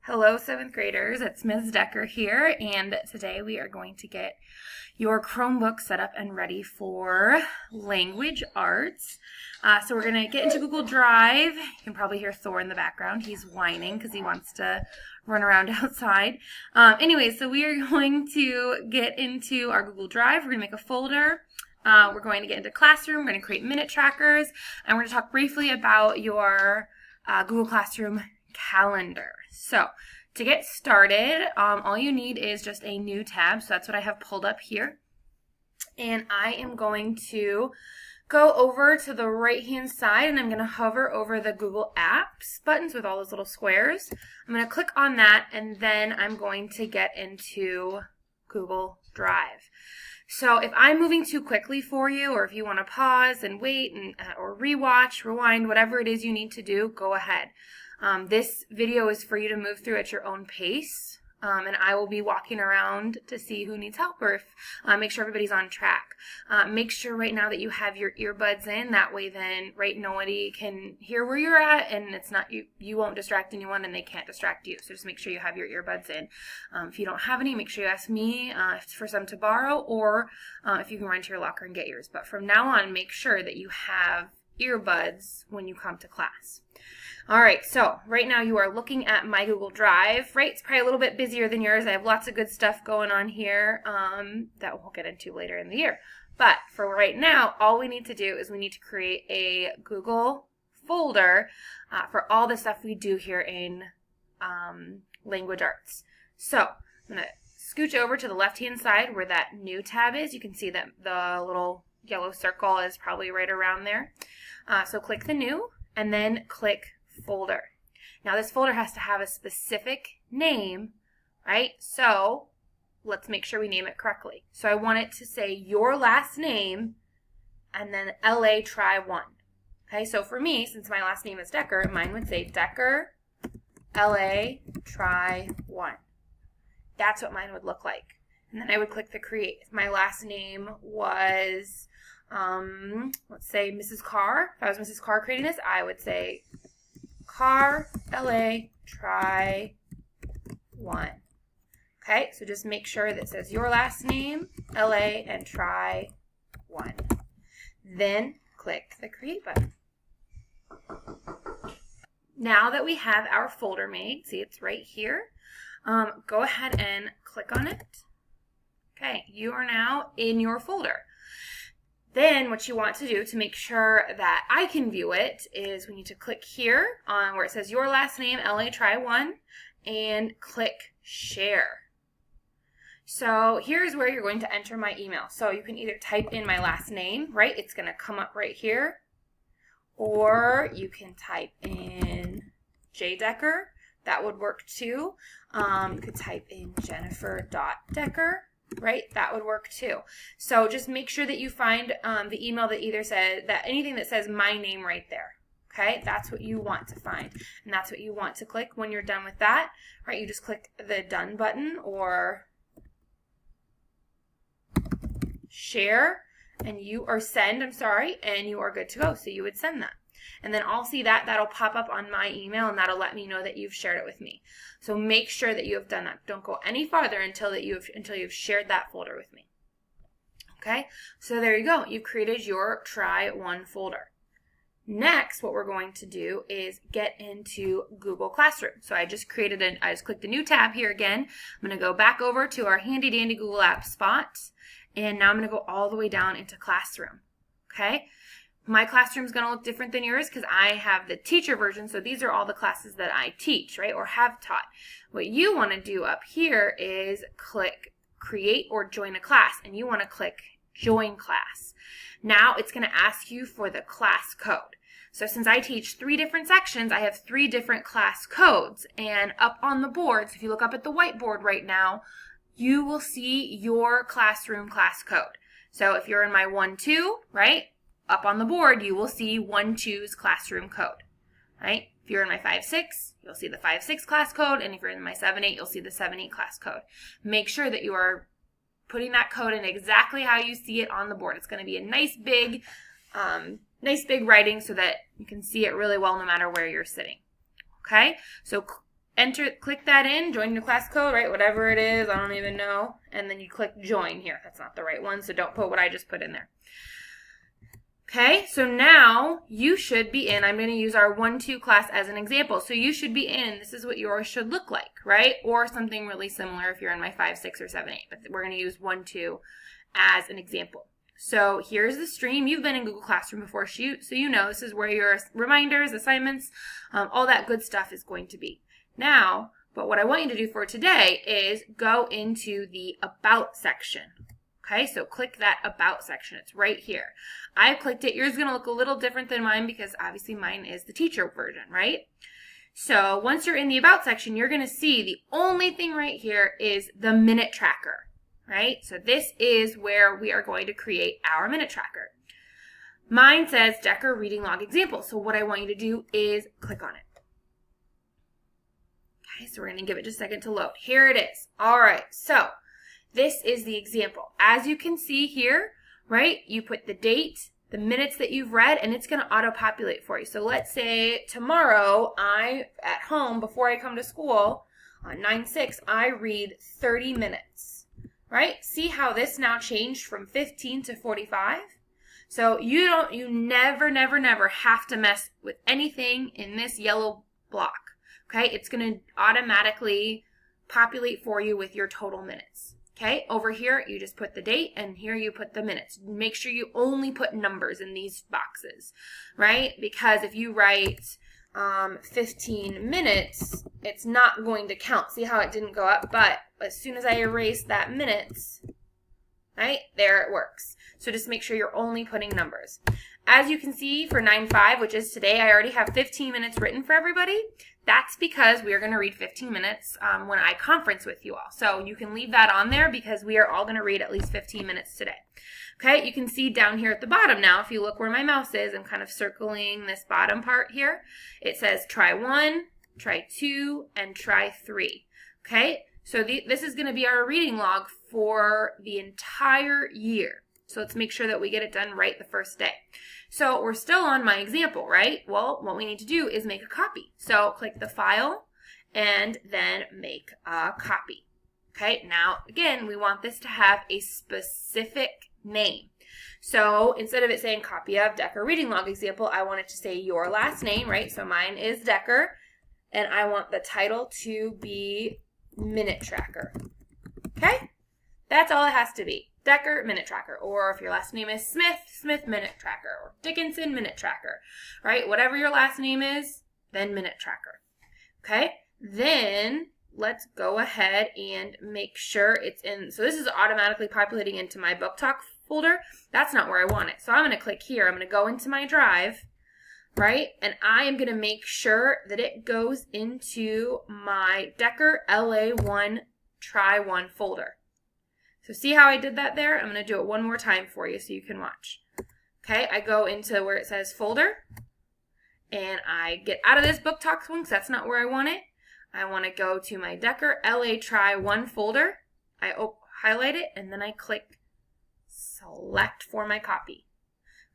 Hello, 7th graders. It's Ms. Decker here, and today we are going to get your Chromebook set up and ready for language arts. So we're going to get into Google Drive. You can probably hear Thor in the background. He's whining because he wants to run around outside. So we are going to get into our Google Drive. We're going to make a folder. We're going to get into Classroom. We're going to create minute trackers, and we're going to talk briefly about your Google Classroom calendar. So to get started, all you need is just a new tab. So that's what I have pulled up here. And I am going to go over to the right hand side and I'm going to hover over the Google Apps buttons with all those little squares. I'm going to click on that and then I'm going to get into Google Drive. So if I'm moving too quickly for you, or if you want to pause and wait and or rewatch, rewind, whatever it is you need to do, go ahead. This video is for you to move through at your own pace, and I will be walking around to see who needs help or if, make sure everybody's on track. Make sure right now that you have your earbuds in. That way then, nobody can hear where you're at, and it's not you won't distract anyone, and they can't distract you. So just make sure you have your earbuds in. If you don't have any, make sure you ask me for some to borrow, or if you can run to your locker and get yours. But from now on, make sure that you have earbuds when you come to class. All right, so right now you are looking at my Google Drive, right? It's probably a little bit busier than yours. I have lots of good stuff going on here that we'll get into later in the year. But for right now, all we need to do is we need to create a Google folder for all the stuff we do here in language arts. So I'm going to scooch over to the left-hand side where that new tab is. You can see that the little yellow circle is probably right around there. So click the new and then click folder. Now this folder has to have a specific name, right? So let's make sure we name it correctly. So I want it to say your last name and then LA try 1. Okay, so for me, since my last name is Decker, mine would say Decker LA try 1. That's what mine would look like. And then I would click the create. If my last name was let's say Mrs. Carr. If I was Mrs. Carr creating this, I would say Carr LA try 1. Okay, so just make sure that it says your last name, LA, and try 1. Then click the create button. Now that we have our folder made, see it's right here, go ahead and click on it. Okay, you are now in your folder. Then what you want to do to make sure that I can view it is we need to click here on where it says your last name, LA try 1, and click share. So here's where you're going to enter my email. So you can either type in my last name, right? It's going to come up right here. Or you can type in J. Decker. That would work too. You could type in Jennifer.Decker. Right? That would work too. So just make sure that you find the email that either says that anything that says my name right there. Okay? That's what you want to find. And that's what you want to click when you're done with that. Right? You just click the done button or share and you or send, and you are good to go. So you would send that. And then I'll see that. That'll pop up on my email, and that'll let me know that you've shared it with me. So make sure that you have done that. Don't go any farther until you've shared that folder with me. Okay? So there you go. You've created your Try 1 folder. Next, what we're going to do is get into Google Classroom. So I just clicked the new tab here again. I'm going to go back over to our handy dandy Google Apps spot, and now I'm going to go all the way down into Classroom. Okay? My classroom is going to look different than yours because I have the teacher version, so these are all the classes that I teach, right, or have taught. What you want to do up here is click Create or Join a Class, and you want to click Join Class. Now it's going to ask you for the class code. So since I teach 3 different sections, I have 3 different class codes, and up on the boards, if you look up at the whiteboard right now, you will see your classroom class code. So if you're in my 1-2, right, up on the board, you will see 1-2's classroom code, right? If you're in my 5-6, you'll see the 5-6 class code, and if you're in my 7-8, you'll see the 7-8 class code. Make sure that you are putting that code in exactly how you see it on the board. It's going to be a nice big writing so that you can see it really well no matter where you're sitting. Okay, so click that in, join your class code, right? Whatever it is, I don't even know. And then you click join here. That's not the right one, so don't put what I just put in there. Okay, so now you should be in. I'm going to use our 1-2 class as an example. So you should be in. This is what yours should look like, right? Or something really similar if you're in my 5, 6, or 7, 8. But we're going to use 1-2 as an example. So here's the stream. You've been in Google Classroom before, so you know this is where your reminders, assignments, all that good stuff is going to be. Now, but what I want you to do for today is go into the About section. Okay, so click that About section. It's right here. I clicked it. Yours is going to look a little different than mine because obviously mine is the teacher version, right? So once you're in the About section, you're going to see the only thing right here is the minute tracker, right? So this is where we are going to create our minute tracker. Mine says Decker Reading Log Example. So what I want you to do is click on it. Okay, so we're going to give it just a second to load. Here it is. All right, so this is the example. As you can see here, right, you put the date, the minutes that you've read, and it's going to auto-populate for you. So let's say tomorrow, at home, before I come to school, on 9/6, I read 30 minutes, right? See how this now changed from 15 to 45? So you never, never, never have to mess with anything in this yellow block, okay? It's going to automatically populate for you with your total minutes. Okay, over here, you just put the date, and here you put the minutes. Make sure you only put numbers in these boxes, right? Because if you write 15 minutes, it's not going to count. See how it didn't go up? But as soon as I erase that minutes, right, there it works. So just make sure you're only putting numbers. As you can see for 9/5, which is today, I already have 15 minutes written for everybody. That's because we are going to read 15 minutes when I conference with you all. So you can leave that on there because we are all going to read at least 15 minutes today. Okay, you can see down here at the bottom now, if you look where my mouse is, I'm kind of circling this bottom part here. It says try 1, try 2, and try 3. Okay, so this is going to be our reading log for the entire year. So let's make sure that we get it done right the first day. So we're still on my example, right? Well, what we need to do is make a copy. So click the file and then make a copy. Okay, now again, we want this to have a specific name. So instead of it saying copy of Decker Reading Log Example, I want it to say your last name, right? So mine is Decker, and I want the title to be Minute Tracker. Okay, that's all it has to be. Decker Minute Tracker, or if your last name is Smith, Smith Minute Tracker, or Dickinson Minute Tracker, right? Whatever your last name is, then Minute Tracker. Okay, then let's go ahead and make sure it's in. So this is automatically populating into my Book Talk folder. That's not where I want it. So I'm going to click here. I'm going to go into my drive, right? And I am going to make sure that it goes into my Decker LA1 Try 1 folder. So see how I did that there? I'm going to do it one more time for you so you can watch. Okay, I go into where it says folder, and I get out of this Book Talk one because that's not where I want it. I want to go to my Decker LA Try 1 folder. I highlight it, and then I click select for my copy.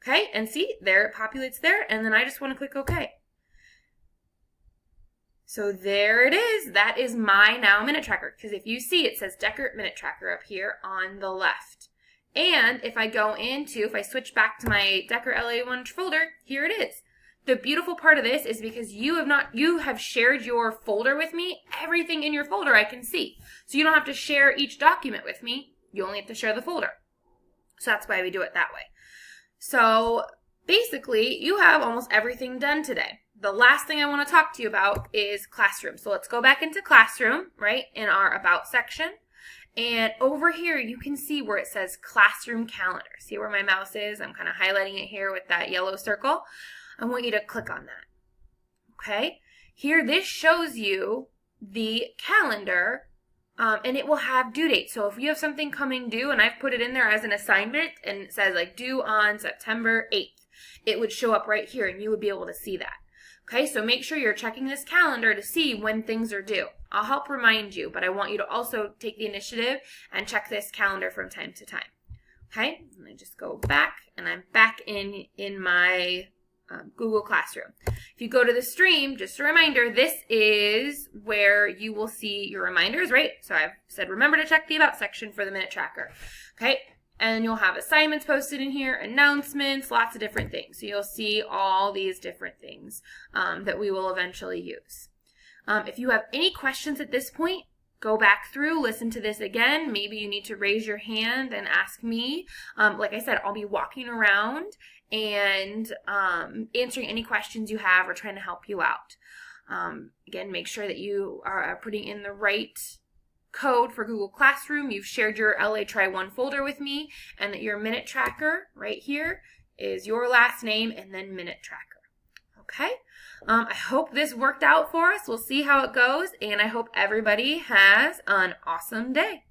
Okay, and see, there it populates there, and then I just want to click OK. So there it is. That is my now minute tracker. Because if you see, it says Decker Minute Tracker up here on the left. And if I switch back to my Decker LA1 folder, here it is. The beautiful part of this is because you have shared your folder with me. Everything in your folder I can see. So you don't have to share each document with me. You only have to share the folder. So that's why we do it that way. So basically, you have almost everything done today. The last thing I want to talk to you about is Classroom. So let's go back into Classroom, right, in our About section. And over here, you can see where it says Classroom Calendar. See where my mouse is? I'm kind of highlighting it here with that yellow circle. I want you to click on that. Okay? Here, this shows you the calendar, and it will have due dates. So if you have something coming due, and I've put it in there as an assignment, and it says like due on September 8th, it would show up right here, and you would be able to see that. Okay, so make sure you're checking this calendar to see when things are due. I'll help remind you, but I want you to also take the initiative and check this calendar from time to time. Okay, let me just go back, and I'm back in my Google Classroom. If you go to the stream, just a reminder, this is where you will see your reminders, right? So I've said remember to check the About section for the minute tracker. Okay, and you'll have assignments posted in here, announcements, lots of different things. So you'll see all these different things that we will eventually use. If you have any questions at this point, go back through, listen to this again. Maybe you need to raise your hand and ask me. Like I said, I'll be walking around and answering any questions you have or trying to help you out. Again, make sure that you are putting in the right code for Google Classroom. You've shared your LA Try 1 folder with me, and that your minute tracker right here is your last name and then minute tracker. Okay? I hope this worked out for us. We'll see how it goes, and I hope everybody has an awesome day.